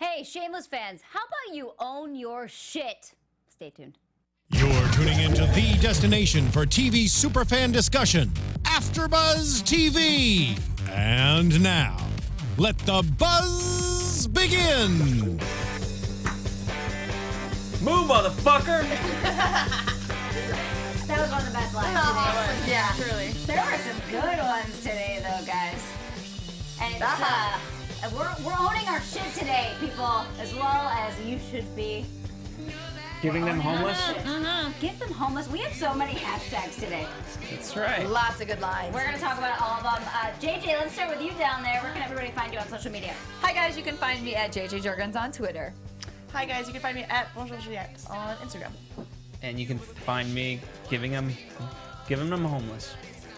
Hey, Shameless fans, how about you own your shit? Stay tuned. You're tuning into the destination for TV superfan discussion, AFTERBUZZ TV. And now, let the buzz begin. Move, motherfucker! That was one of the best lines today. Yeah, truly. There were some good ones today, though, guys. And it's, we're owning our shit today, people, as well as you should be. Giving them homeless? Give them homeless. We have so many hashtags today. That's right. Lots of good lines. We're going to talk about all of them. JJ, let's start with you down there. Where can everybody find you on social media? Hi guys, you can find me at JJ Jurgens on Twitter. Hi guys, you can find me at Bonjour Juliet on Instagram. And you can find me giving them homeless.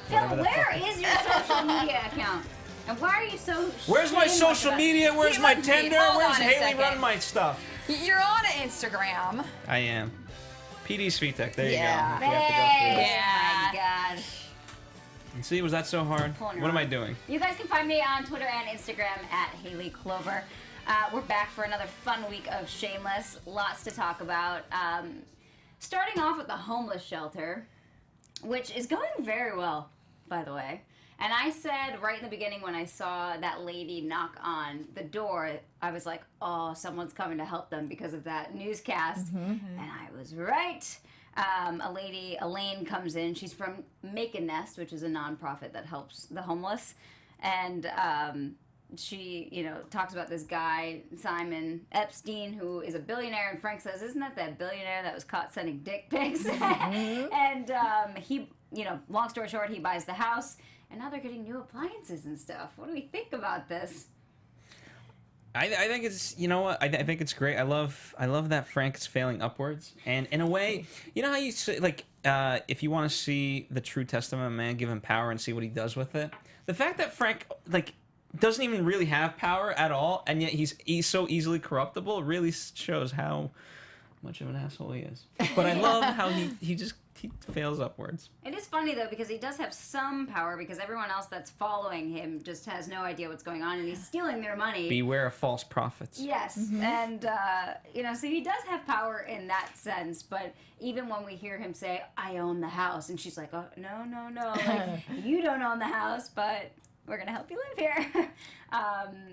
Phil, where is your social media account? And why are you so Where's my social media? Where's my Let's see. Tinder? Hold Where's on a Hayley second. running my stuff? You're on Instagram. I am. PD Svitek, there Yeah. you go. If you have to go through this. Yeah. Oh my gosh. And see, was that so hard? Pulling What am I around. doing? You guys can find me on Twitter and Instagram at Hayley Clover. We're back for another fun week of Shameless. Lots to talk about. Starting off with the homeless shelter, which is going very well, by the way. And I said right in the beginning when I saw that lady knock on the door, I was like, oh, someone's coming to help them because of that newscast. And I was right. A lady, Elaine, comes in. She's from Make a Nest, which is a nonprofit that helps the homeless. And she, talks about this guy, Simon Epstein, who is a billionaire. And Frank says, isn't that billionaire that was caught sending dick pics? And he, long story short, he buys the house. And now they're getting new appliances and stuff. What do we think about this? I think it's, you know what? I think it's great. I love that Frank is failing upwards. And in a way, you know how you say, like, if you want to see the true testament of a man, give him power and see what he does with it. The fact that Frank, like, doesn't even really have power at all, and yet he's so easily corruptible, really shows how much of an asshole he is. But I love how he fails upwards. It is funny, though, because he does have some power, because everyone else that's following him just has no idea what's going on, and he's stealing their money. Beware of false prophets. Yes, and, so he does have power in that sense, but even when we hear him say, I own the house, and she's like, oh, no, like, you don't own the house, but we're going to help you live here.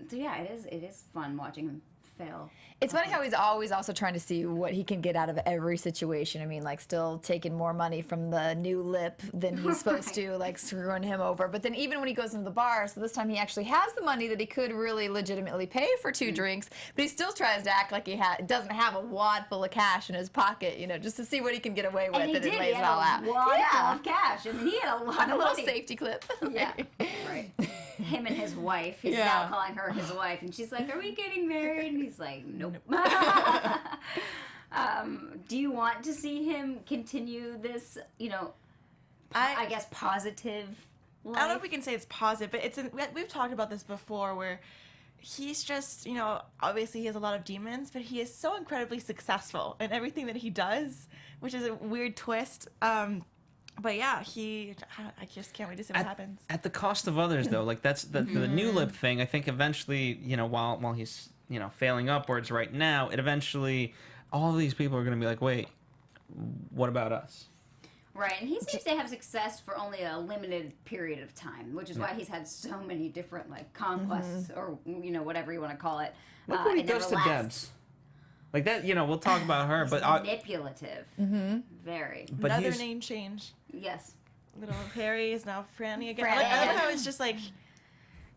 So, yeah, it is fun watching him fail. It's funny how he's always also trying to see what he can get out of every situation. I mean, like, still taking more money from the new lip than he's supposed to, like, screwing him over. But then even when he goes into the bar, so this time he actually has the money that he could really legitimately pay for 2 drinks, but he still tries to act like he doesn't have a wad full of cash in his pocket, just to see what he can get away with, and he lays it all out. He had a wad full of cash. I mean, he had a lot On of a little money. safety clip. Yeah, right. Him and his wife. He's now calling her his wife, and she's like, "Are we getting married?" And he's like, "Nope." Do you want to see him continue this? I guess positive life? I don't know if we can say it's positive, but we've talked about this before, where he's just, obviously he has a lot of demons, but he is so incredibly successful in everything that he does, which is a weird twist. But yeah, I just can't wait to see what happens. At the cost of others, though. Like, that's the new lip thing. I think eventually, while he's, failing upwards right now, it eventually, all of these people are going to be like, wait, what about us? Right, and he seems to have success for only a limited period of time, which is why he's had so many different, like, conquests, or, whatever you want to call it. Look what he does to Debs. Like that, we'll talk about her, but manipulative. Very. But Another name change. Yes. Little Harry is now Franny again. Franny. I love how it's just like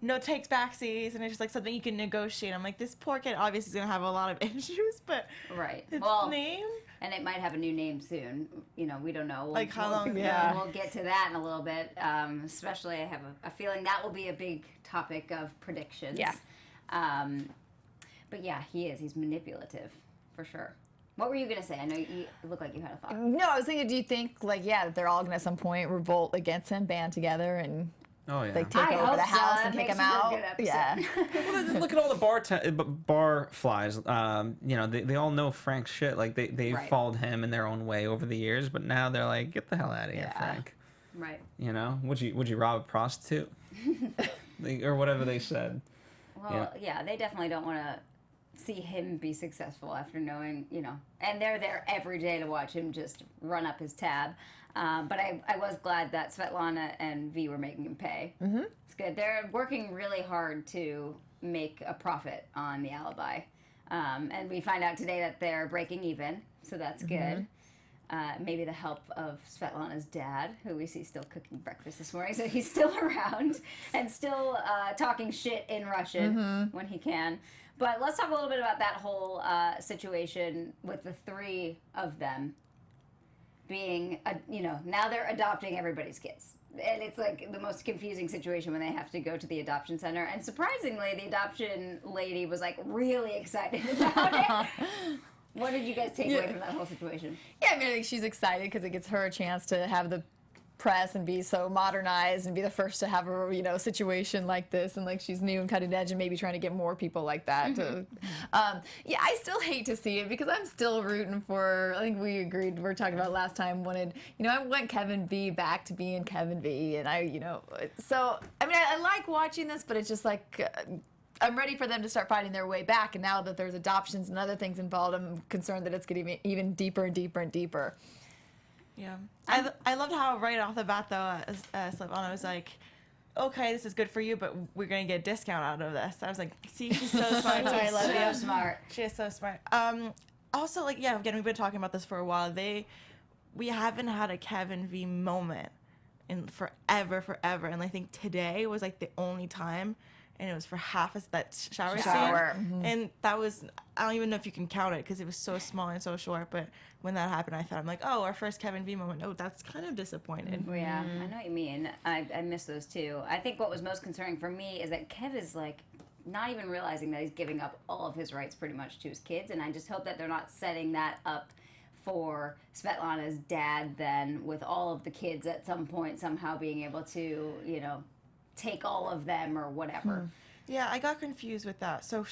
no takes backsies, and it's just like something you can negotiate. I'm like, this poor kid obviously is gonna have a lot of issues, but right. Its name. And it might have a new name soon. We don't know. Like how long? Yeah. We'll get to that in a little bit. Especially, I have a feeling that will be a big topic of predictions. Yeah. But yeah, he is. He's manipulative, for sure. What were you going to say? I know you look like you had a thought. No, I was thinking, do you think, like, that they're all going to at some point revolt against him, band together, and like take over the house and kick him out? Yeah. Well, look at all the bar flies. They all know Frank's shit. Like, they've followed him in their own way over the years, but now they're like, get the hell out of here, Frank. Right. Would you rob a prostitute? Or whatever they said. Well, yeah, they definitely don't want to see him be successful after knowing, and they're there every day to watch him just run up his tab. But I was glad that Svetlana and V were making him pay. Mm-hmm. It's good. They're working really hard to make a profit on the alibi. And we find out today that they're breaking even, so that's good. Maybe the help of Svetlana's dad, who we see still cooking breakfast this morning, so he's still around and still talking shit in Russian when he can. But let's talk a little bit about that whole situation with the three of them being, now they're adopting everybody's kids. And it's like the most confusing situation when they have to go to the adoption center. And surprisingly, the adoption lady was like really excited about it. What did you guys take away from that whole situation? Yeah, I mean, I think she's excited because it gets her a chance to have the press and be so modernized and be the first to have a situation like this, and like she's new and cutting edge and maybe trying to get more people like that. Yeah, I still hate to see it because I'm still rooting for. I think we agreed. We were talking about last time. I want Kevin V back to being Kevin V, and So I mean, I like watching this, but it's just like. I'm ready for them to start finding their way back, and now that there's adoptions and other things involved, I'm concerned that it's getting even deeper and deeper and deeper. Yeah. I loved how right off the bat, though, Svetlana was like, okay, this is good for you, but we're going to get a discount out of this. I was like, see, she's so smart. I love you. Smart. She is so smart. Also, again, we've been talking about this for a while. We haven't had a Kevin V moment in forever. And I think today was like the only time. And it was for half of that shower scene. Mm-hmm. And that was, I don't even know if you can count it because it was so small and so short. But when that happened, I thought, I'm like, oh, our first Kevin V moment. Oh, that's kind of disappointed. Mm-hmm. Yeah, I know what you mean. I miss those too. I think what was most concerning for me is that Kev is like not even realizing that he's giving up all of his rights pretty much to his kids. And I just hope that they're not setting that up for Svetlana's dad then with all of the kids at some point somehow being able to, take all of them or whatever. Yeah, I got confused with that. So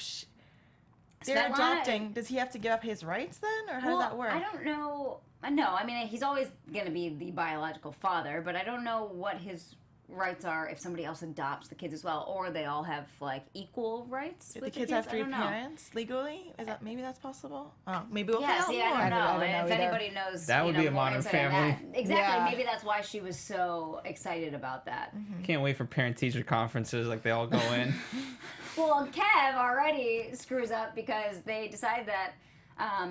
they're Svetlana, adopting. Does he have to give up his rights then, or how does that work? I don't know. No, I mean, he's always going to be the biological father, but I don't know what his rights are if somebody else adopts the kids as well, or they all have like equal rights. If with the kids have three parents legally, maybe that's possible? Oh, maybe we'll find out more. I don't know. If anybody knows, that would be a modern family. Exactly. Yeah. Maybe that's why she was so excited about that. Mm-hmm. Can't wait for parent-teacher conferences. Like they all go in. Well, Kev already screws up because they decide that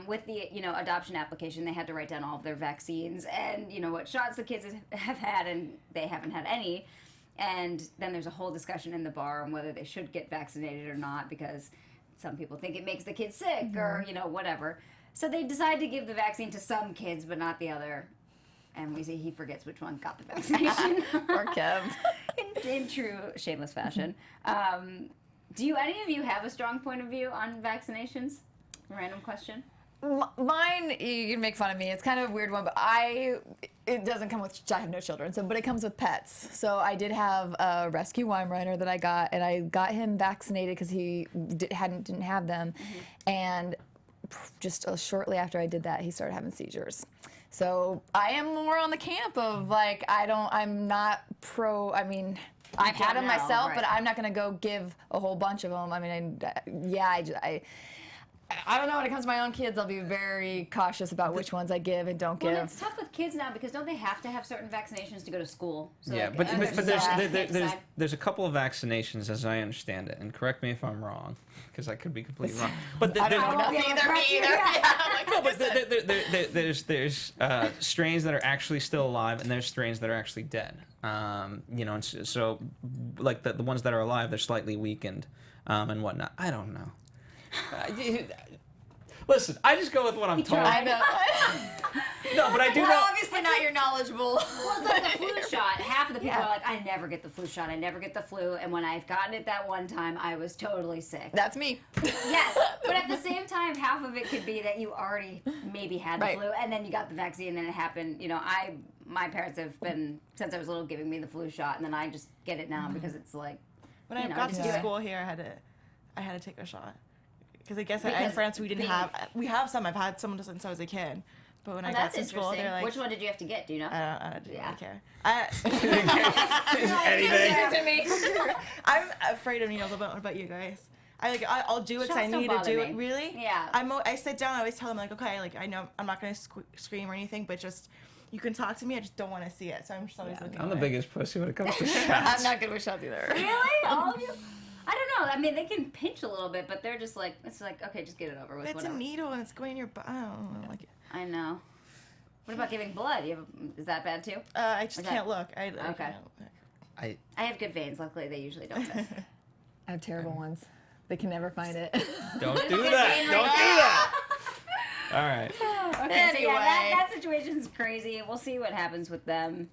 with the adoption application, they had to write down all of their vaccines and what shots the kids have had, and they haven't had any. And then there's a whole discussion in the bar on whether they should get vaccinated or not because some people think it makes the kids sick or whatever. So they decide to give the vaccine to some kids, but not the other. And we see he forgets which one got the vaccination. Poor Kev. in true Shameless fashion. Do any of you have a strong point of view on vaccinations? Random question. Mine, you can make fun of me. It's kind of a weird one, but it doesn't come with. I have no children, but it comes with pets. So I did have a rescue Weimaraner that I got, and I got him vaccinated because he didn't have them, and just shortly after I did that, he started having seizures. So I am more on the camp of like I'm not pro. I mean. I've had them myself, but I'm not going to go give a whole bunch of them. I mean, I don't know. When it comes to my own kids, I'll be very cautious about which ones I give and don't give. Well, it's tough with kids now because don't they have to have certain vaccinations to go to school? So yeah, but there's a couple of vaccinations as I understand it, and correct me if I'm wrong because I could be completely wrong. But I don't know either. But there's strains that are actually still alive, and there's strains that are actually dead. And so like the ones that are alive, they're slightly weakened and whatnot. I don't know. Listen, I just go with what I'm told. I know. No, but I do know. Obviously not you're knowledgeable. Well, it's like the flu shot. Half of the people are like, I never get the flu shot. I never get the flu. And when I've gotten it that one time, I was totally sick. That's me. Yes, but at the same time, half of it could be that you already maybe had the flu, and then you got the vaccine, and then it happened. My parents have been, since I was little, giving me the flu shot, and then I just get it now because it's like, when I got to school here, I had to take a shot. Because I guess in France we have some. I've had some since I was a kid. But when I got to school, they're like... Which one did you have to get? Do you know? I don't really care. Anything. I'm afraid of needles. What about you guys? I'll do it because I Shots don't need to bother do me. it. Really? Yeah. I sit down. I always tell them like, okay, like I know I'm not gonna scream or anything, but just you can talk to me. I just don't want to see it. So I'm just always looking. I'm the away. biggest pussy when it comes to I'm shots. not good with shots either. Really? All of you? I don't know. I mean, they can pinch a little bit, but they're just like, it's like, okay, just get it over with. But it's whatever. a needle and it's going in your butt. I don't know, like it. I know. What about giving blood? Is that bad too? I just Okay. can't look. I Okay. can't. I have good veins. Luckily, they usually don't miss. I have terrible ones. They can never find it. Don't do that. Don't do that. All right. Okay, so yeah, that, Anyway. that situation's crazy. We'll see what happens with them.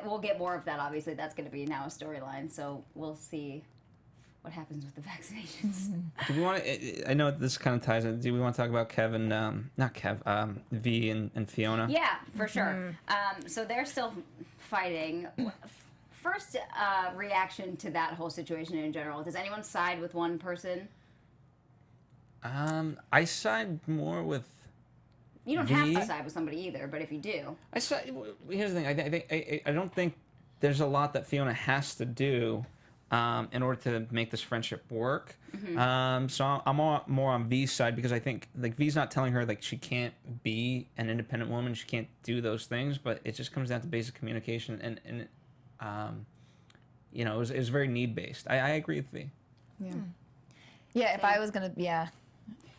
We'll get more of that, obviously. That's going to be now a storyline, so we'll see what happens with the vaccinations. Do we want to? I know this kind of ties in. Do we want to talk about Kevin? Not Kev. V and Fiona. Yeah, for sure. So they're still fighting. First reaction to that whole situation in general. Does anyone side with one person? I side more with. You don't have V? to side with somebody either, but if you do, I side. Here's the thing. I don't think there's a lot that Fiona has to do in order to make this friendship work. So I'm more on V's side because I think like V's not telling her like she can't be an independent woman, she can't do those things, but it just comes down to basic communication and you know, it was very need based. I agree with V. Yeah. Yeah, if I was gonna,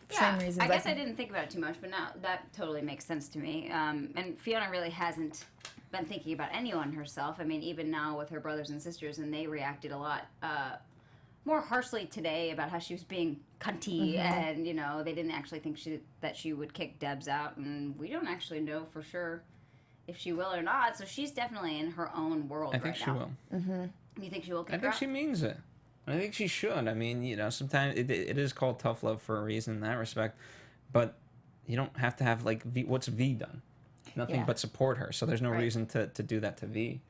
same reasons. I guess I think. didn't think about it too much, but now that totally makes sense to me. And Fiona really hasn't been thinking about anyone herself. I mean, even now with her brothers and sisters, and they reacted a lot more harshly today about how she was being cunty, and you know they didn't actually think that she would kick Debs out, and we don't actually know for sure if she will or not. So she's definitely in her own world I think right she now. will. You think she will kick I her think out? she means it. I think she should. I mean, you know, sometimes it is called tough love for a reason in that respect, but you don't have to have like V. What's V done? Nothing Yeah. but support her. So there's no Right. reason to do that to V.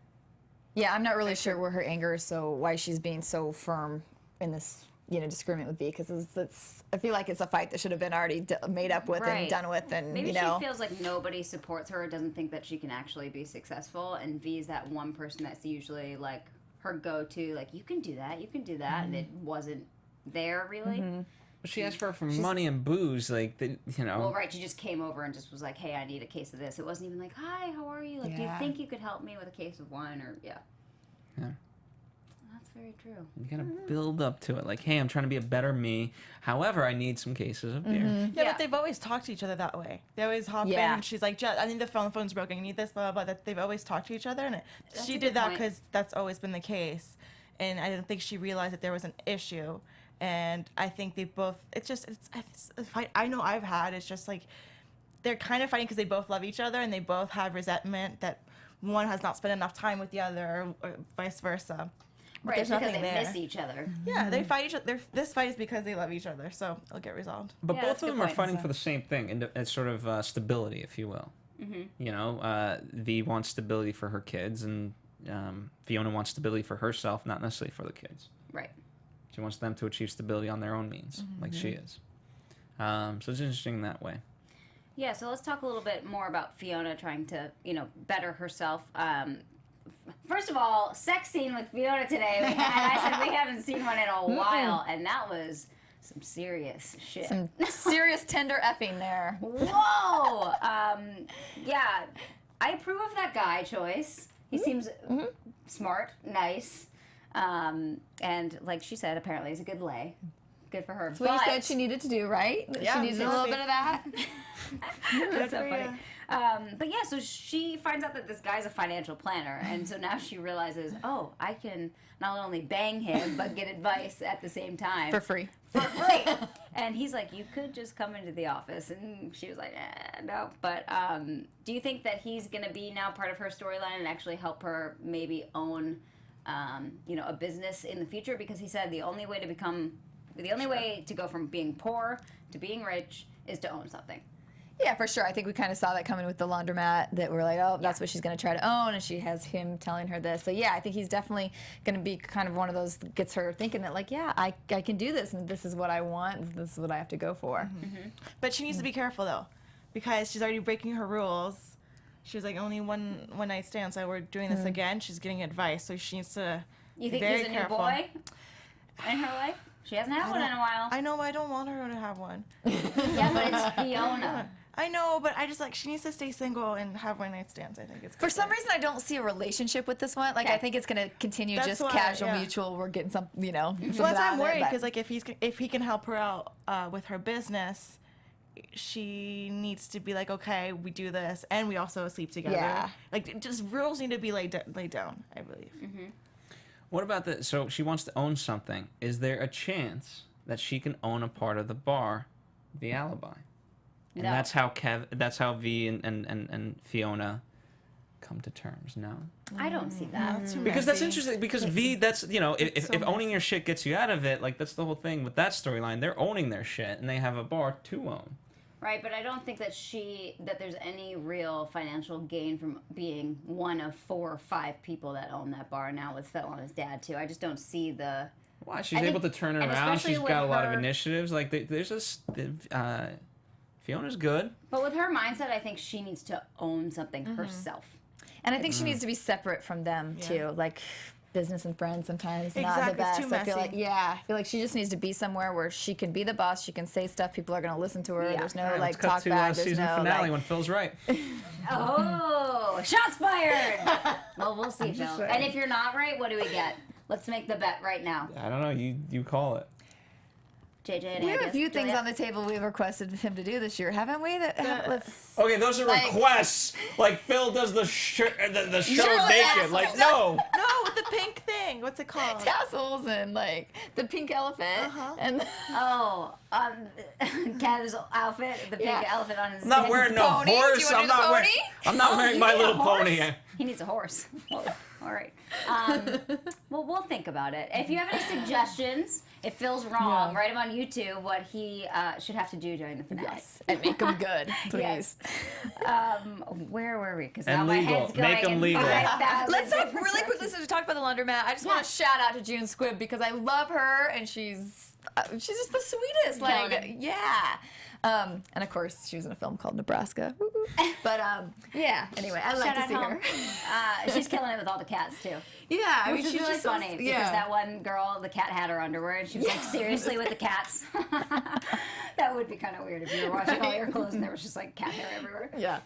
Yeah, I'm not really sure where her anger is, so why she's being so firm in this, disagreement with V, because it's I feel like it's a fight that should have been already made up with Right. and done with, and Maybe you know. she feels like nobody supports her or doesn't think that she can actually be successful, and V is that one person that's usually like her go-to, like you can do that, and it wasn't there really. But she asked for money and booze, like you know. Well, right, she just came over and just was like, hey, I need a case of this. It wasn't even like, hi, how are you? Like, do you Yeah. think you could help me with a case of wine? Or yeah. That's very true. You gotta build up to it. Like, hey, I'm trying to be a better me. However, I need some cases of beer. Yeah, Yeah. but they've always talked to each other that way. They always hop in Yeah. and she's like, I think the phone's broken. I need this, blah, blah, blah. That they've always talked to each other. And That's she a did good that point. because that's always been the case. And I didn't think she realized that there was an issue. And I think they both, it's a fight I know I've had. It's just like, they're kind of fighting because they both love each other and they both have resentment that one has not spent enough time with the other or vice versa. But Right, there's because nothing they there. miss each other. Yeah, they fight each other. This fight is because they love each other, so it'll get resolved. But Yeah, both that's a of good them are point. fighting for the same thing, and it's sort of stability, if you will. You know, V wants stability for her kids, and Fiona wants stability for herself, not necessarily for the kids. Right. She wants them to achieve stability on their own means, like she is. So it's interesting in that way. Yeah, so let's talk a little bit more about Fiona trying to, better herself. First of all, sex scene with Fiona today. And I said we haven't seen one in a while, and that was some serious shit. Some serious tender effing there. Whoa! Yeah, I approve of that guy choice. He seems smart, nice, and like she said, apparently he's a good lay. Good for her. That's what you said she needed to do, right? Yeah, she needed a little bit of that. That's so for funny. you. But yeah, so she finds out that this guy's a financial planner, and so now she realizes, oh, I can not only bang him but get advice at the same time For free. For free. And he's like, you could just come into the office, and she was like, no. But do you think that he's gonna be now part of her storyline and actually help her maybe own, a business in the future? Because he said the only way to go from being poor to being rich is to own something. Yeah, for sure. I think we kind of saw that coming with the laundromat, that we're like, oh, that's what she's going to try to own, and she has him telling her this. So yeah, I think he's definitely going to be kind of one of those that gets her thinking that like, yeah, I can do this, and this is what I want, and this is what I have to go for. But she needs to be careful though, because she's already breaking her rules. She was like only one night stand, so we're doing this again. She's getting advice, so she needs to You be think very he's a careful. new boy in her life? She hasn't had one in a while. I know, but I don't want her to have one. Yeah, but it's Fiona. I know, but I just like she needs to stay single and have one-night stands. I think it's For some reason, I don't see a relationship with this one. Like, Okay. I think it's gonna continue That's just why, casual, yeah. mutual. We're getting some, you know. Well, something that's why out I'm of it, worried but- because like if he can help her out with her business, she needs to be like, okay, we do this, and we also sleep together. Yeah. Like just rules need to be laid down. I believe. What about the? So she wants to own something. Is there a chance that she can own a part of the bar, the alibi? And No. that's how V and Fiona come to terms. No. I don't see that. That's too Because that's messy. interesting. Because V, that's if so owning messy. your shit gets you out of it, like that's the whole thing with that storyline. They're owning their shit, and they have a bar to own. Right, but I don't think that there's any real financial gain from being one of 4 or 5 people that own that bar now with Phil and his dad too. I just don't see the. Why? She's I able think- to turn it and around. especially She's with got a lot of her- initiatives. Like there's this. Fiona's good. But with her mindset, I think she needs to own something herself. And I think she needs to be separate from them too. Like business and friends sometimes not the Exactly, it's best. too I feel messy. like I feel like she just needs to be somewhere where she can be the boss. She can say stuff. People are gonna listen to her. Yeah. There's no Alright, like let's cut talk to back. There's season no finale like, when Phil's right. Oh, shots fired! Well, we'll see, Phil. just saying. And if you're not right, what do we get? Let's make the bet right now. I don't know. You call it. JJ, any we have a ideas? few things Juliet? on the table we've requested him to do this year, haven't we? Let's. Okay, those are Like- requests. Like Phil does the show You're naked. like, Like no. No, with the pink thing. What's it called? Tassels and like the pink elephant and Oh, Kev's outfit, the pink Yeah. elephant on his I'm not head. wearing no Pony? Do you horse. wanna I'm do the not wearing. pony? I'm not wearing You My need a Little horse? Pony. He needs a horse. Whoa. All right. Well, we'll think about it. If you have any suggestions, if Phil's wrong, Yeah. write him on YouTube what he should have to do during the finale. yes, and make them good, please. Where were we? Because And now my legal. head's going Make 'em in legal. 5,000 Let's talk different really quickly since we talked about the laundromat. I just want to shout out to June Squibb because I love her and she's just the sweetest. Killing Like, it. yeah. And of course, she was in a film called Nebraska. Woo woo. But yeah. Anyway, I like Shout to out see home. her. She's killing it with all the cats too. Yeah, I Which mean, is she's really just funny so, because that one girl, the cat had her underwear, and she was like, seriously with the cats. That would be kind of weird if you were watching all your clothes and there was just like cat hair everywhere. Yeah.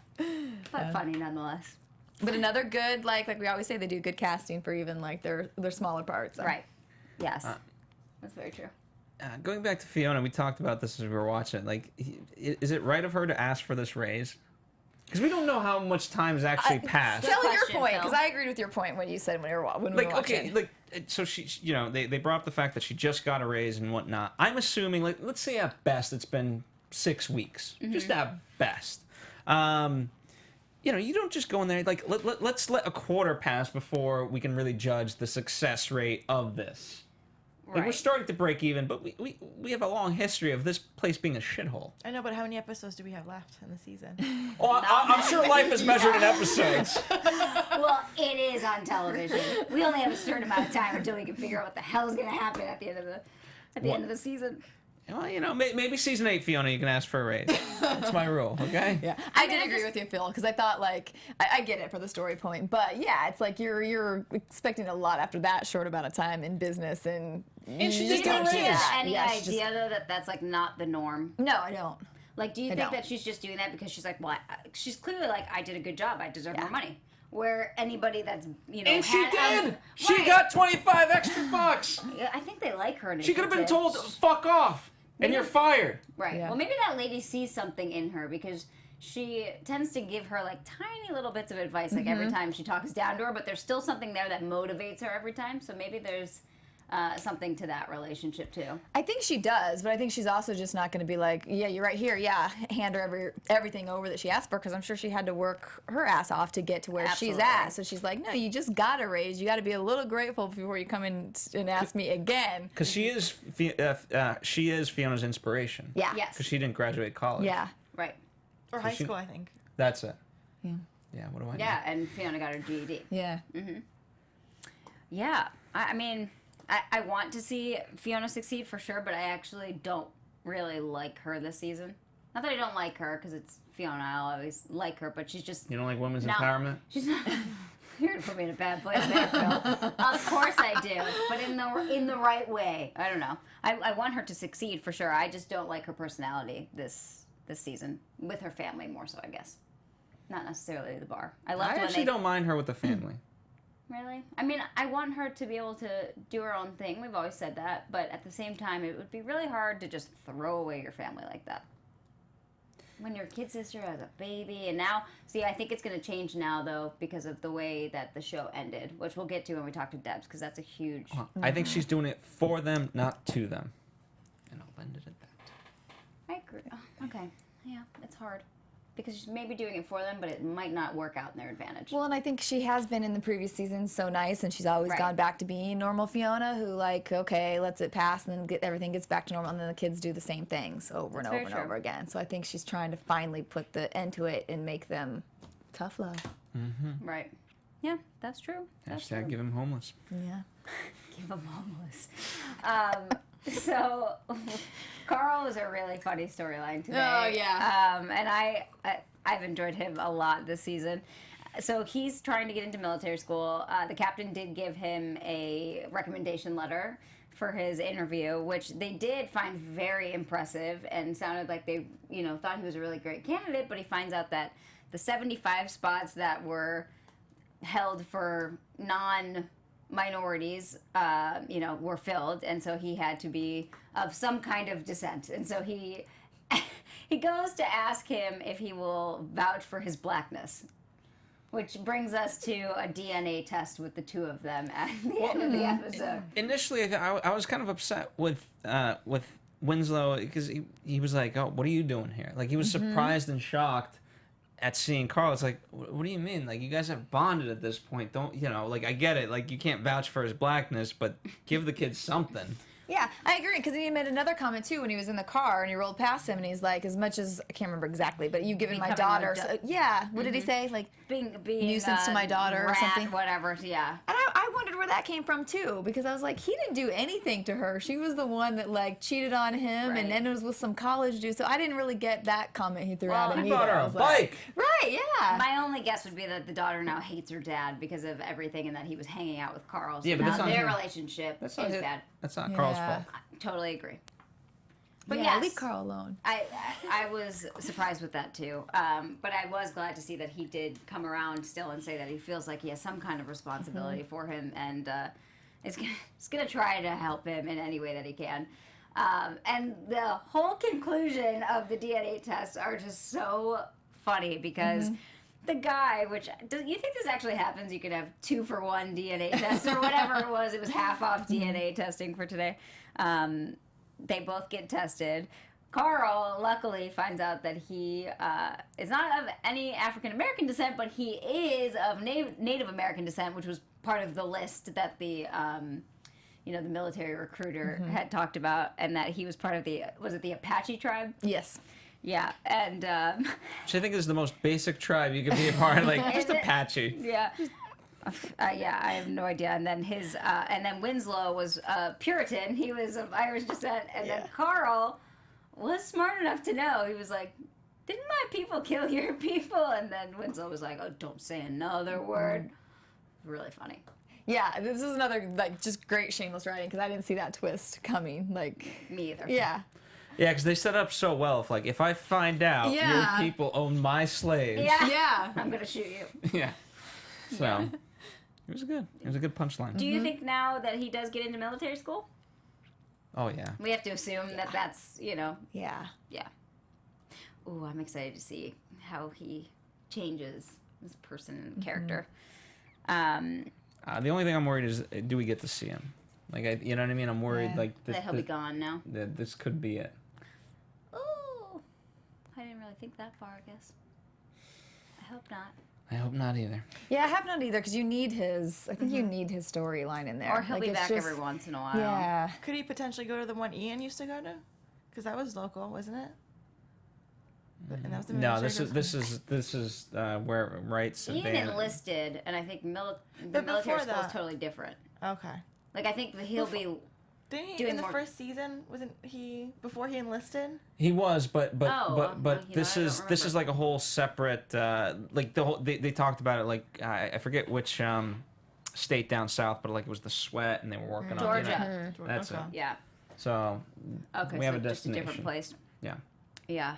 But funny nonetheless. But another good, like we always say, they do good casting for even like their smaller parts. So. Right. Yes. That's very true. Going back to Fiona, we talked about this as we were watching. Like, is it right of her to ask for this raise? Because we don't know how much time has actually passed. Tell your question, point, Phil. because I agreed with your point when you said when we were Like, watching. okay, like, so she, they brought up the fact that she just got a raise and whatnot. I'm assuming, like, let's say at best it's been 6 weeks, just at best. You don't just go in there like let's let a quarter pass before we can really judge the success rate of this. Like, we're Right. starting to break even, but we have a long history of this place being a shithole. I know, but how many episodes do we have left in the season? Oh, I'm sure life is measured in episodes. Well, it is on television. We only have a certain amount of time until we can figure out what the hell is going to happen at the end of the season. Well, maybe season 8, Fiona, you can ask for a raise. That's my rule, okay? Yeah, I did agree with you, Phil, because I thought like I get it for the story point, but yeah, it's like you're expecting a lot after that short amount of time in business, and And she Do just you got think she raised. has any Yeah, she idea, though, that that's like not the norm? No, I don't. Like, do you I think don't. that she's just doing that because she's like, well, she's clearly like, I did a good job. I deserve Yeah. more money. Where anybody that's, And she had did! She right. got 25 extra bucks! Yeah, I think they like her. She could have been initiative. told, fuck off! And Maybe- you're fired. Right. Yeah. Well, maybe that lady sees something in her because she tends to give her like tiny little bits of advice like every time she talks down to her, but there's still something there that motivates her every time. So maybe there's something to that relationship too. I think she does, but I think she's also just not going to be like, yeah, you're right here, yeah, hand her everything over that she asked for, because I'm sure she had to work her ass off to get to where she's Absolutely. at. So she's like, no, you just got a raise. You got to be a little grateful before you come in and ask me again. Because she is Fiona's inspiration. Yeah. Yes. Because she didn't graduate college. Yeah. Right. Or high she- school, I think. That's it. Yeah. Yeah, what do I know? Yeah, and Fiona got her GED. Yeah. Yeah, I mean, I want to see Fiona succeed for sure, but I actually don't really like her this season. Not that I don't like her, because it's Fiona. I'll always like her, but she's just You don't like women's No. empowerment? she's not. You're gonna put me in a bad place there, Phil. Of course I do, but in the right way. I don't know. I want her to succeed for sure. I just don't like her personality this season with her family more so, I guess. Not necessarily the bar. I actually don't mind her with the family. Really? I mean, I want her to be able to do her own thing. We've always said that. But at the same time, it would be really hard to just throw away your family like that. When your kid sister has a baby, and now, see, I think it's going to change now, though, because of the way that the show ended, which we'll get to when we talk to Debs, because that's a huge... I think she's doing it for them, not to them. And I'll end it at that. I agree. Oh, okay. Yeah, it's hard. Because she's maybe doing it for them, but it might not work out in their advantage. Well, and I think she has been in the previous seasons so nice, and she's always gone back to being normal Fiona, who okay, lets it pass, and then everything gets back to normal, and then the kids do the same things over and over and over again. So I think she's trying to finally put the end to it and make them tough love. Mm-hmm. Right. Yeah, that's true. Hashtag give him homeless. Yeah. Give them homeless. So, Carl was a really funny storyline today. Oh, yeah. And I've enjoyed him a lot this season. So he's trying to get into military school. The captain did give him a recommendation letter for his interview, which they did find very impressive and sounded like they, thought he was a really great candidate, but he finds out that the 75 spots that were held for minorities, were filled, and so he had to be of some kind of descent. And so he goes to ask him if he will vouch for his blackness, which brings us to a DNA test with the two of them at the end of the episode. Initially, I was kind of upset with Winslow because he was like, "Oh, what are you doing here?" Like he was surprised and shocked at seeing Carl. It's like, what do you mean? Like, you guys have bonded at this point. Don't, I get it. Like, you can't vouch for his blackness, but give the kid something. Yeah, I agree, because he made another comment, too, when he was in the car, and he rolled past him, and he's like, as much as, I can't remember exactly, but you've given my daughter, what did he say? Like, being nuisance to my daughter or something? Whatever, yeah. And I wondered where that came from, too, because I was like, he didn't do anything to her. She was the one that, cheated on him, and then it was with some college dude, so I didn't really get that comment he threw out at me. He bought her a bike. Right, yeah. My only guess would be that the daughter now hates her dad because of everything, and that he was hanging out with Carl. So yeah, but now their relationship is bad. That's not Carl's fault. Totally agree. But yeah, leave Carl alone. I was surprised with that too. But I was glad to see that he did come around still and say that he feels like he has some kind of responsibility for him, and is gonna try to help him in any way that he can. And the whole conclusion of the DNA tests are just so funny because the guy, do you think this actually happens? You could have 2-for-1 DNA tests or whatever it was. It was half off DNA testing for today. They both get tested. Carl, luckily, finds out that he is not of any African American descent, but he is of Native American descent, which was part of the list that the the military recruiter had talked about, and that he was part of the Apache tribe? Yes. Yeah, and which I think is the most basic tribe you could be a part of, like just Apache. Yeah. Yeah, I have no idea. And then and then Winslow was Puritan. He was of Irish descent. And then Carl was smart enough to know. He was like, "Didn't my people kill your people?" And then Winslow was like, "Oh, don't say another word." Really funny. Yeah, this is another just great shameless writing because I didn't see that twist coming. Me either. Yeah. Yeah, because they set up so well. If I find out your people own my slaves, I'm gonna shoot you. Yeah. So it was good. It was a good punchline. Do you think now that he does get into military school? Oh yeah. We have to assume that that's Yeah. Yeah. Ooh, I'm excited to see how he changes as a person and character. The only thing I'm worried is, do we get to see him? You know what I mean? I'm worried that he'll be gone now. That this could be it. Oh, I didn't really think that far, I guess. I hope not. I hope not either. Yeah, I have not either because you need his. I think you need his storyline in there. Or he'll be back every once in a while. Yeah. Could he potentially go to the one Ian used to go to? Because that was local, wasn't it? And that was the no, this is where Ian enlisted, and I think the military school is totally different. Okay. I think that he'll be. Didn't he, doing in the more... first season, wasn't he before he enlisted? He was, but this know, is like a whole separate they talked about it I forget which state down south, but like it was the sweat, and they were working on you know, Georgia. that's it. Yeah. So Okay. we have so a just a destination. different place. Yeah. Yeah.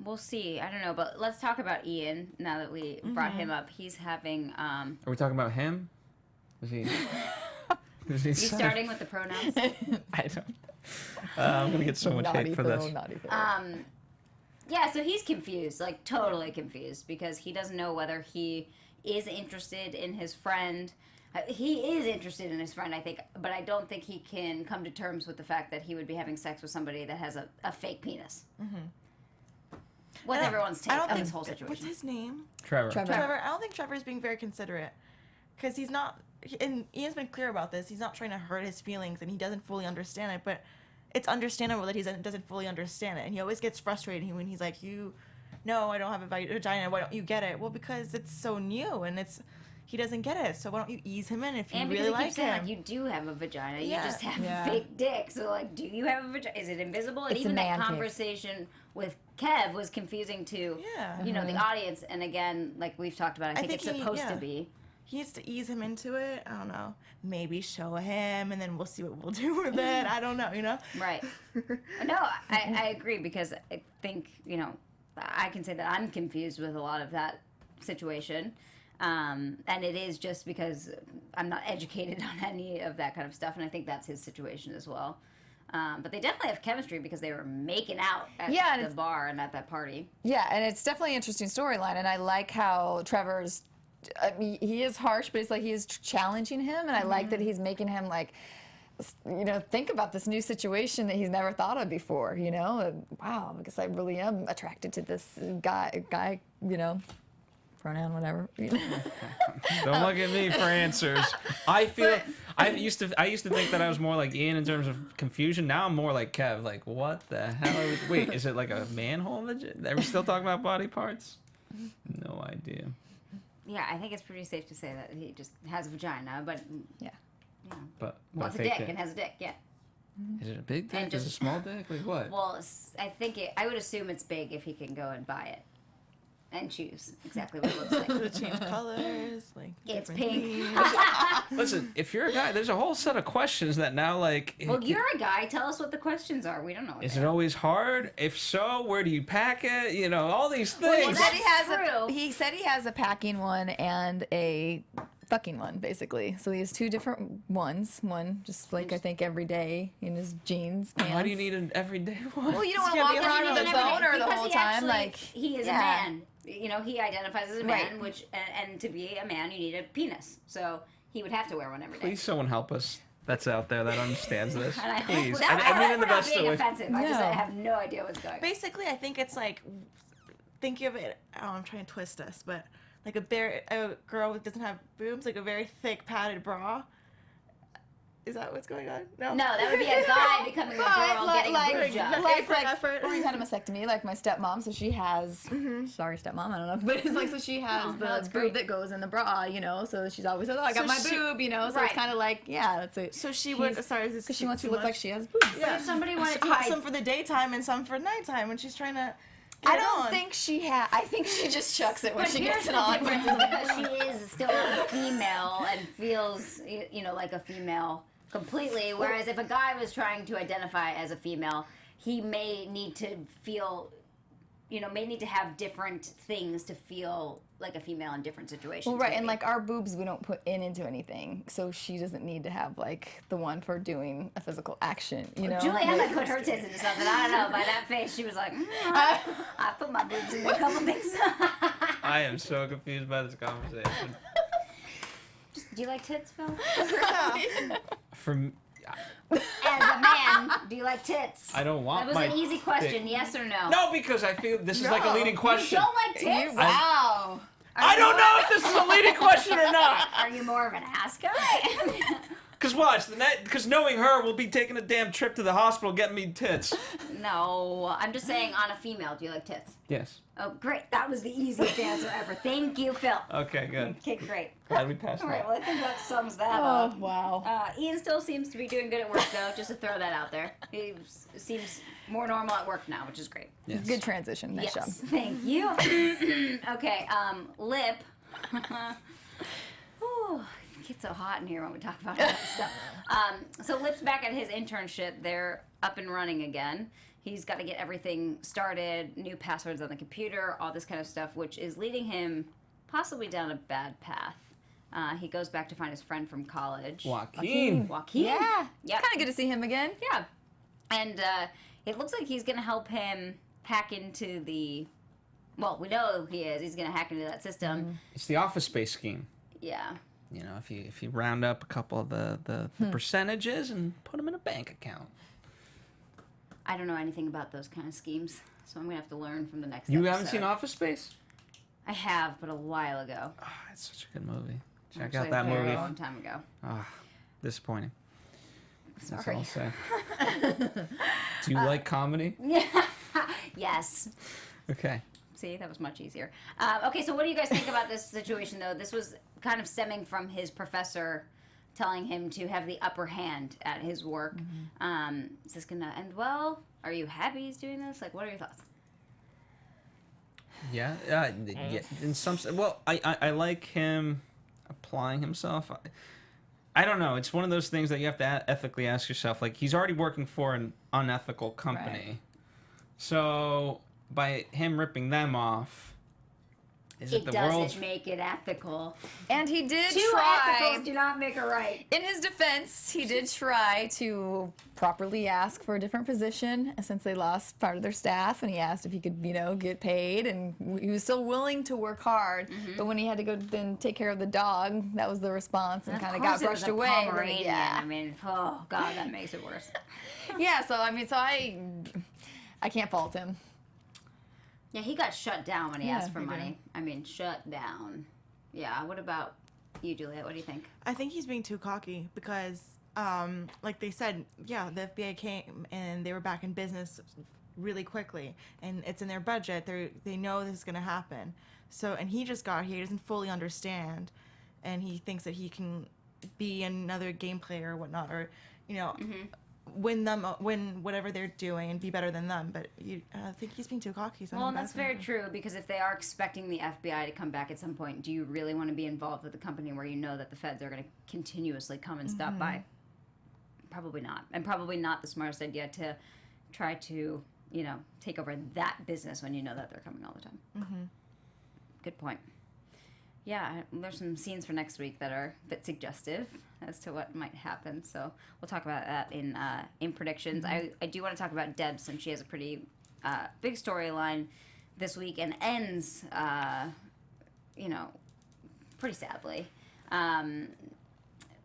We'll see. I don't know, but let's talk about Ian now that we brought him up. He's having. Are we talking about him? Is he? Is he You starting with the pronouns? I don't. I'm gonna get so much hate for this. Naughty Phil. Yeah, so he's confused, like totally confused, because he doesn't know whether he is interested in his friend. He is interested in his friend, I think, but I don't think he can come to terms with the fact that he would be having sex with somebody that has a fake penis. What's everyone's take on this whole situation? What's his name? Trevor. Trevor. I don't think Trevor's being very considerate, because he's not. And Ian's been clear about this. He's not trying to hurt his feelings, and he doesn't fully understand it. But it's understandable that he doesn't fully understand it, and he always gets frustrated when he's like, "No, I don't have a vagina. Why don't you get it?" Well, because it's so new, and he doesn't get it. So why don't you ease him in if you And really because he like keeps saying, him? like, you do have a vagina. Yeah. You just have Yeah. a fake dick. So, like, do you have a vagina? Is it invisible? And It's a even that man cave. conversation with Kev was confusing to, Yeah. you know, the audience. And again, like we've talked about, I think it's he- supposed to yeah. be. He needs to ease him into it. I don't know. Maybe show him, and then we'll see what we'll do with it. I don't know. You know. Right. No, I agree, because I think, you know, I can say that I'm confused with a lot of that situation. And it is just because I'm not educated on any of that kind of stuff, and I think that's his situation as well. But they definitely have chemistry because they were making out at Yeah, and the bar and at that party. Yeah, and it's definitely an interesting storyline, and I like how Trevor's. I mean, he is harsh, but it's like he is challenging him, and I like that he's making him like, you know, think about this new situation that he's never thought of before. You know, and, wow, I guess I really am attracted to this guy. You know, pronoun, whatever. You know? Don't look at me for answers. I feel I used to think that I was more like Ian in terms of confusion. Now I'm more like Kev. Like, what the hell? Wait, is it like a manhole? Are we still talking about body parts? No idea. Yeah, I think it's pretty safe to say that he just has a vagina, but Yeah. you know, But wants a fake dick and has a dick. Yeah. Is it a big dick? And Is it a just- small dick? Like what? Well, I think I would assume it's big if he can go and buy it and choose exactly what it looks like. Does it change colors? Like It's different pink. themes? Listen, if you're a guy, there's a whole set of questions that now like. Well, you're a guy. Tell us what the questions are. We don't know. What Is they it are. always hard? If so, where do you pack it? You know, all these He things. said he has true. he said he has a packing one and a fucking one, basically. So he has two different ones. One just like I think every day in his jeans. Pants. Why do you need an everyday one? Well, you don't want to It's walk gonna be around hard with a on every boner the Because whole he time. actually- Like he is yeah. a man. You know, he identifies as a man, Right. which and to be a man, you need a penis. So he would have to wear one every day. Please, someone help us. That's out there that understands this. And I Please. hope I mean in the we're not best being way. offensive. I just No. have no idea what's going on. Basically, I think it's like, think of it. Oh, I'm trying to twist this, but like a girl that doesn't have boobs, like a very thick padded bra. Is that what's going on? No, that would be a guy becoming a girl getting a boob job. effort. Or you had a mastectomy, like my stepmom, so she has. Sorry, stepmom, I don't know, but it's like so she has No, that's the great. boob that goes in the bra, you know. So she's always like, oh, I got So my she- boob, you know. So Right. it's kind of like, yeah, that's it. So she would. Sorry, is this Because she too- wants to too look much? like she has boobs. Yeah. if somebody wanted to Have hide- some for the daytime and some for nighttime when she's trying to. I get don't on. think she has. I think she just chucks it when But she here's gets it the on. difference is because she is still a female and feels, you know, like a female completely. Whereas if a guy was trying to identify as a female, he may need to feel, you know, may need to have different things to feel like a female in different situations. Well, right, and maybe. like our boobs, we don't put into anything, so she doesn't need to have like the one for doing a physical action, you know. Juliet Like, put her tits into something. I don't know. By that face, she was like, I put my boobs into a couple things. I am so confused by this conversation. Do you like tits, Phil? From As a man, do you like tits? I don't want That was my an easy question, dick. yes or no? No, because I feel this is like a leading You question. don't like tits? wow. I don't know if this is a leading question or not. Are you more of an ass guy? Cause watch because knowing her, we'll be taking a damn trip to the hospital getting me tits. No, I'm just saying on a female, do you like tits? Yes. Oh, great. That was the easiest answer ever. Thank you, Phil. Okay, good. Okay, great. Glad we passed All right, that. well, I think that sums that Oh up. wow. Ian still seems to be doing good at work, though, just to throw that out there. He seems more normal at work now, which is great. Yes. Good transition. Nice job. Yes, thank you. Okay, lip. Whew, it gets so hot in here when we talk about all that stuff. So Lip's back at his internship. They're up and running again. He's got to get everything started, new passwords on the computer, all this kind of stuff, which is leading him possibly down a bad path. He goes back to find his friend from college. Joaquin. Yeah. Yep. Kind of good to see him again. Yeah. And it looks like he's going to help him hack into the... Well, we know he is. He's going to hack into that system. It's the Office Space scheme. Yeah. You know, if you round up a couple of the percentages and put them in a bank account. I don't know anything about those kind of schemes, so I'm going to have to learn from the next You episode. haven't seen Office Space? I have, but a while ago. Oh, it's such a good movie. Check Actually, out that a very movie. long time ago. Ah, disappointing. That's Sorry. all I'll say. Do you like comedy? Yeah. Yes. Okay. See, that was much easier. Okay, so what do you guys think about this situation, though? This was kind of stemming from his professor telling him to have the upper hand at his work. Is this going to end well? Are you happy he's doing this? Like, what are your thoughts? Yeah. Yeah. In some. Well, I like him applying himself. I don't know. It's one of those things that you have to ethically ask yourself. Like, he's already working for an unethical company, Right. so by him ripping them off, is it the doesn't world's? make it ethical. And he did Two try. ethicals do not make a right. In his defense, he did try to properly ask for a different position since they lost part of their staff, and he asked if he could, get paid, and he was still willing to work hard. But when he had to go then take care of the dog, that was the response, and kind of got brushed away. Pomeranian. Yeah, I mean, oh god, that makes it worse. yeah. So I can't fault him. Yeah, he got shut down when he Yeah, asked for he did. money. I mean, shut down. Yeah. What about you, Juliet? What do you think? I think he's being too cocky because, like they said, yeah, the FBI came and they were back in business really quickly, and it's in their budget. They know this is gonna happen. So, and he just got here. He doesn't fully understand, and he thinks that he can be another game player or whatnot, or win whatever they're doing and be better than them. But I think he's being too cocky. So Well, and that's very true, because if they are expecting the FBI to come back at some point, do you really want to be involved with a company where you know that the feds are going to continuously come and stop by? Probably not. And probably not the smartest idea to try to, take over that business when you know that they're coming all the time. Good point. Yeah, there's some scenes for next week that are a bit suggestive as to what might happen. So we'll talk about that in predictions. I do want to talk about Deb, since she has a pretty big storyline this week and ends, pretty sadly.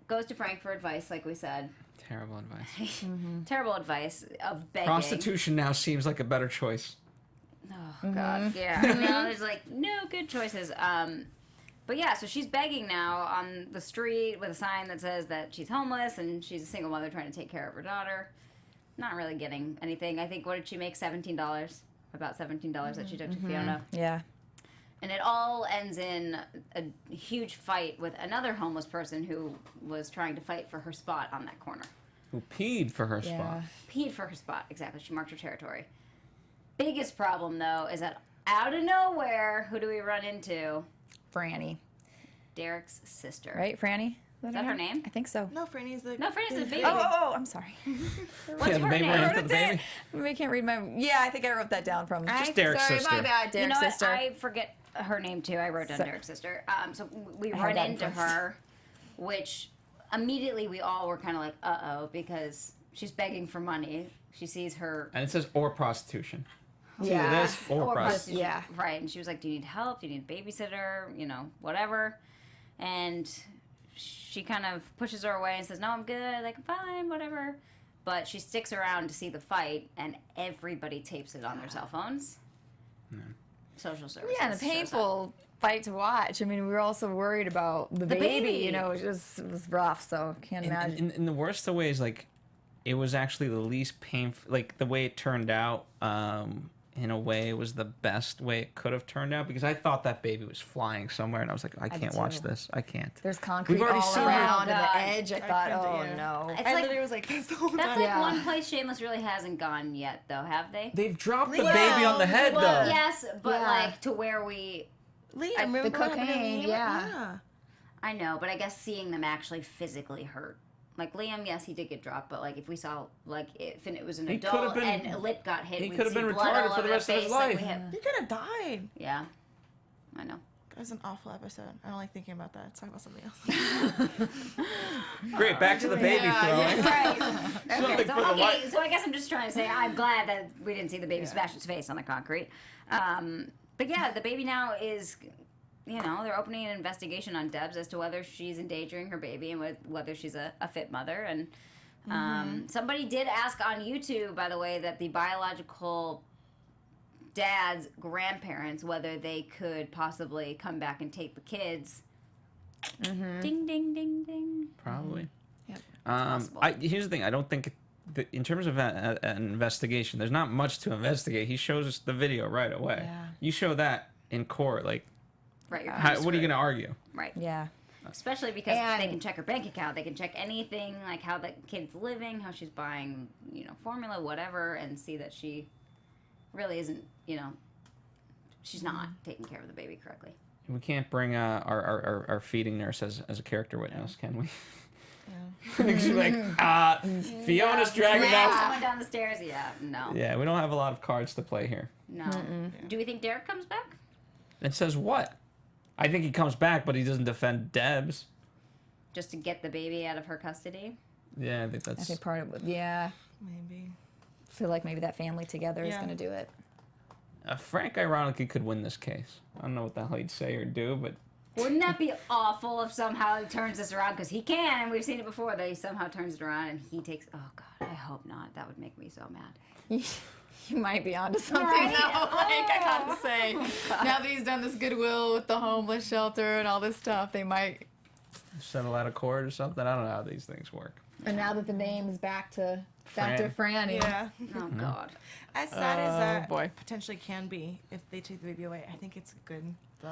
Goes to Frank for advice, like we said. Terrible advice. Terrible advice of begging. Prostitution now seems like a better choice. Oh, God. Yeah. There's no good choices. But yeah, so she's begging now on the street with a sign that says that she's homeless and she's a single mother trying to take care of her daughter. Not really getting anything. I think, what did she make? $17? About $17 that she took to Fiona. Yeah. And it all ends in a huge fight with another homeless person who was trying to fight for her spot on that corner. Who peed for her spot. Peed for her spot, exactly. She marked her territory. Biggest problem, though, is that out of nowhere, who do we run into? Franny. Derek's sister. Right, Franny? Is that her name? I think so. No, Franny's the baby. Oh, I'm sorry. What's her baby name? ran into the baby. I can't read my. Yeah, I think I wrote that down from. Just Derek's sorry, sister. my bad, You Derek's know what? sister. I forget her name too. I wrote down So- Derek's sister. So we I had run that into first. her, which immediately we all were kind of like, uh-oh, because she's begging for money. She sees her... And it says, or prostitution. It's Yeah. either this or prostitution. Yeah. Right, and she was like, do you need help? Do you need a babysitter? Whatever. And she kind of pushes her away and says, no, I'm good. Like, I'm fine, whatever. But she sticks around to see the fight, and everybody tapes it on their cell phones. Social services. Yeah, and a shows up. painful fight to watch. I mean, we were also worried about the baby. baby. It was rough. So can't imagine. In the worst of ways, it was actually the least painful. The way it turned out, in a way, was the best way it could have turned out, because I thought that baby was flying somewhere, and I was like, I can't watch too. this. I can't. There's concrete already all seen around it. and Oh, the God. edge. I thought, couldn't, oh yeah. no. It's I like- literally was like, this the whole That's time. like Yeah. one place Shameless really hasn't gone yet, though, have they? They've dropped the Yeah. baby on the head, Well, though. yes, but Yeah. to where we... Liam, the remember what happened to cocaine, Liam? yeah. I know, but I guess seeing them actually physically hurt. Like Liam, yes, he did get dropped, but like if we saw, like if it was an He adult could've been- and a lip got hit, he we'd could've see been blood all retarded for over the rest of his face, like, we life. have- He could have died. yeah, I know. That was an awful episode. I don't like thinking about that. Let's talk about something else. Great, back to the baby throwing. Right. Something Okay, for the light. so I guess I'm just trying to say I'm glad that we didn't see the baby smash his face on the concrete. But yeah, the baby now is, you know, they're opening an investigation on Debs as to whether she's endangering her baby and whether she's a fit mother. And somebody did ask on YouTube, by the way, that the biological dad's grandparents, whether they could possibly come back and take the kids. Ding, ding, ding, ding. Probably. Yep. possible. Here's the thing. I don't think, in terms of an investigation, there's not much to investigate. He shows us the video right away. Yeah. You show that in court, like, Right. You're what are you screwed. going to argue? Right. Yeah. Especially because And- they can check her bank account. They can check anything, like how the kid's living, how she's buying, you know, formula, whatever, and see that she really isn't, you know, she's not taking care of the baby correctly. We can't bring our feeding nurse as a character witness, can we? Yeah. She's like, Fiona's dragging Yeah, down. someone down the stairs. Yeah, no. Yeah, we don't have a lot of cards to play here. No. Do we think Derek comes back? It says what? I think he comes back, but he doesn't defend Debs. Just to get the baby out of her custody? Yeah, I think I that's. think part of it, yeah. Maybe. I feel like maybe that family together is Yeah. going to do it. Frank, ironically, could win this case. I don't know what the hell he'd say or do, but Wouldn't that be awful if somehow he turns this around? Because he can, and we've seen it before, that he somehow turns it around and he takes... Oh, God, I hope not. That would make me so mad. You might be onto something Right? now. Like, I gotta say, now that he's done this goodwill with the homeless shelter and all this stuff, they might. settle out of court or something. I don't know how these things work. And now that the name is back to Fran. Franny. Yeah. Oh, God. As sad as that boy. potentially can be if they take the baby away, I think it's good though.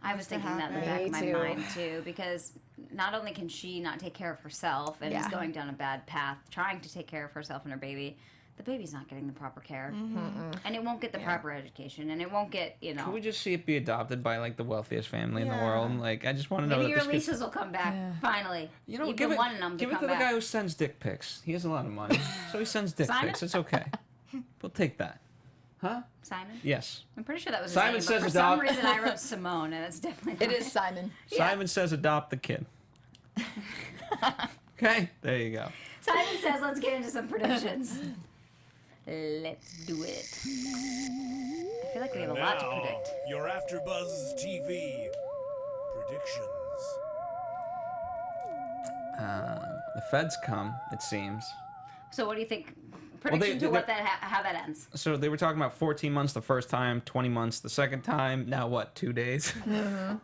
I was to thinking that in the happen. back of my Me too. mind, too, because not only can she not take care of herself and is Yeah. going down a bad path, trying to take care of herself and her baby, the baby's not getting the proper care. And it won't get the proper education, and it won't get, you know... Can we just see it be adopted by like the wealthiest family in the Yeah. world? Like, I just want to know Maybe that your this kid's- leases will come back, finally. You know, You've give been it, wanting them to give it come to the back. guy who sends dick pics. He has a lot of money, so he sends dick Simon? pics. It's okay. We'll take that. Huh? Simon? Yes. I'm pretty sure that was his Simon name, says but for some adopt. reason I wrote Simone, and that's definitely It not is Simon. Simon says adopt the kid. Okay, there you go. Simon says let's get into some predictions. Let's do it. I feel like we have a lot to Now, predict. your AfterBuzz TV predictions. The feds come, it seems. So what do you think? they- Prediction to they- what how that ends. So they were talking about 14 months the first time, 20 months the second time. Now what? 2 days. And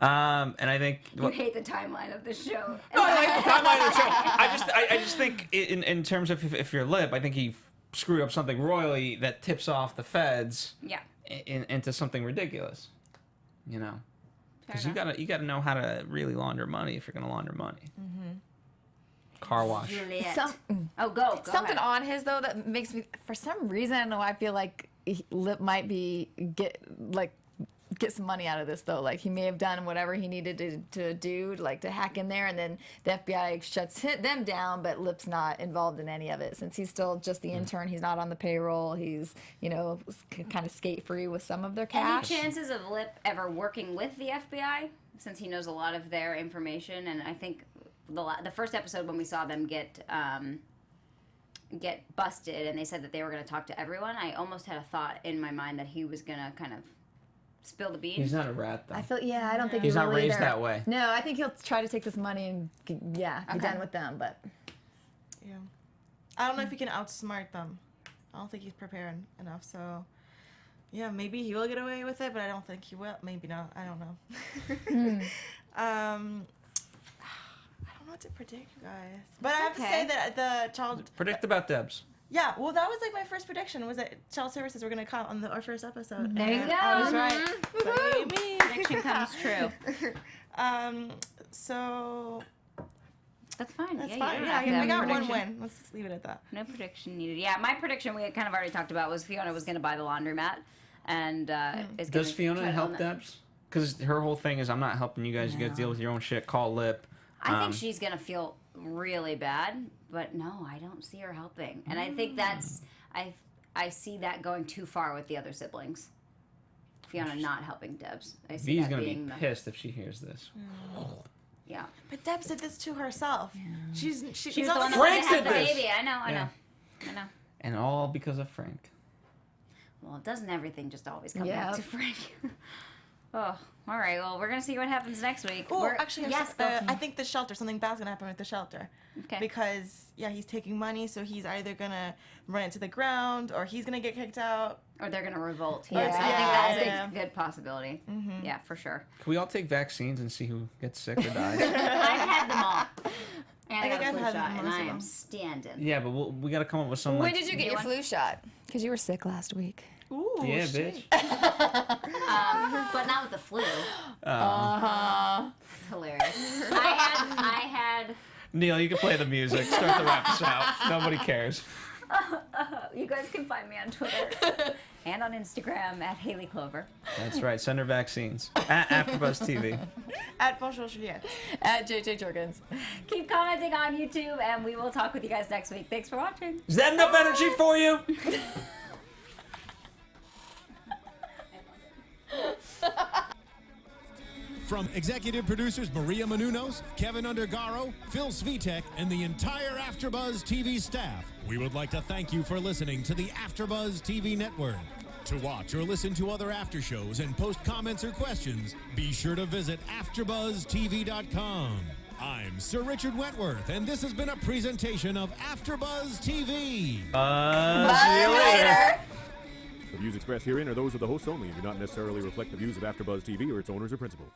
I think. You hate the timeline of the show. No, I like the timeline of the show. I just think in terms of if you're Lip, I think he screwed up something royally that tips off the feds Yeah. into something ridiculous. You know, because Fair you gotta know how to really launder money if you're gonna launder money. Car wash. Juliet. Some- Go Something ahead. on his though that makes me, for some reason, I don't know, I feel like Lip might be get some money out of this though. Like he may have done whatever he needed to do, like to hack in there, and then the FBI shuts them down, but Lip's not involved in any of it since he's still just the intern. He's not on the payroll. He's kind of skate free with some of their Any cash. chances of Lip ever working with the FBI, since he knows a lot of their information? And I think the first episode when we saw them get busted, and they said that they were going to talk to everyone, I almost had a thought in my mind that he was going to kind of spill the beans. He's not a rat though. I don't think He's he not will raised either. that way. No, I think he'll try to take this money and be Okay. done with them. But Yeah. I don't know if he can outsmart them. I don't think he's prepared enough. So, yeah, maybe he will get away with it, but I don't think he will. Maybe not. I don't know. I don't know what to predict, you guys. But I have to say that the child. Predict about Debs. Yeah, well, that was like my first prediction. Was that child services were gonna come on our first episode. There you And go. I was right. So, me. Prediction comes true. So That's fine. that's yeah, fine. You don't Yeah, have to have we got a one prediction. win. Let's leave it at that. No prediction needed. Yeah, my prediction we had kind of already talked about was Fiona was going to buy the laundromat, and is Does gonna Fiona try to help own that. Debs? because her whole thing is, I'm not helping you guys. You guys deal with your own shit. Call Lip. I think she's gonna feel really bad, but no, I don't see her helping, and I think that's I see that going too far with the other siblings. Fiona not helping Debs. I see V's that gonna being be pissed if she hears this. Yeah. But Debs did this to herself. She's She was the not one that Frank wanted to have did the this. baby. I know. Yeah. I know. And all because of Frank. Well, doesn't everything just always come Yeah. back to Frank? Oh, all right. Well, we're gonna see what happens next week. Oh, We're- actually, yes, go, I Tina. think the shelter. Something bad's gonna happen with the shelter. Okay. Because he's taking money, so he's either gonna run it to the ground or he's gonna get kicked out. Or they're gonna revolt. Yeah. Yes, I think that's Yeah. a good possibility. Yeah, for sure. Can we all take vaccines and see who gets sick or dies? I've had them all. And I I got think a flu I've had shot, and most I of am them. standing. Yeah, but we got to come up with some. When Like, did you get You your want- flu shot? Because you were sick last week. Ooh, yeah, shit. bitch. But not with the flu. Uh-huh. It's hilarious. I had. Neil, you can play the music. Start to wrap us out. Nobody cares. You guys can find me on Twitter and on Instagram at Hayley Clover. That's right. Send her vaccines at AfterBuzz TV. At Bonjour Juliet. At JJ Jurgens. Keep commenting on YouTube, and we will talk with you guys next week. Thanks for watching. Is that enough energy for you? From executive producers Maria Menounos, Kevin Undergaro, Phil Svitek, and the entire AfterBuzz TV staff, we would like to thank you for listening to the AfterBuzz TV network. To watch or listen to other after shows and post comments or questions, be sure to visit AfterBuzzTV.com. I'm Sir Richard Wentworth, and this has been a presentation of AfterBuzz TV. See you later. The views expressed herein are those of the hosts only and do not necessarily reflect the views of AfterBuzz TV or its owners or principals.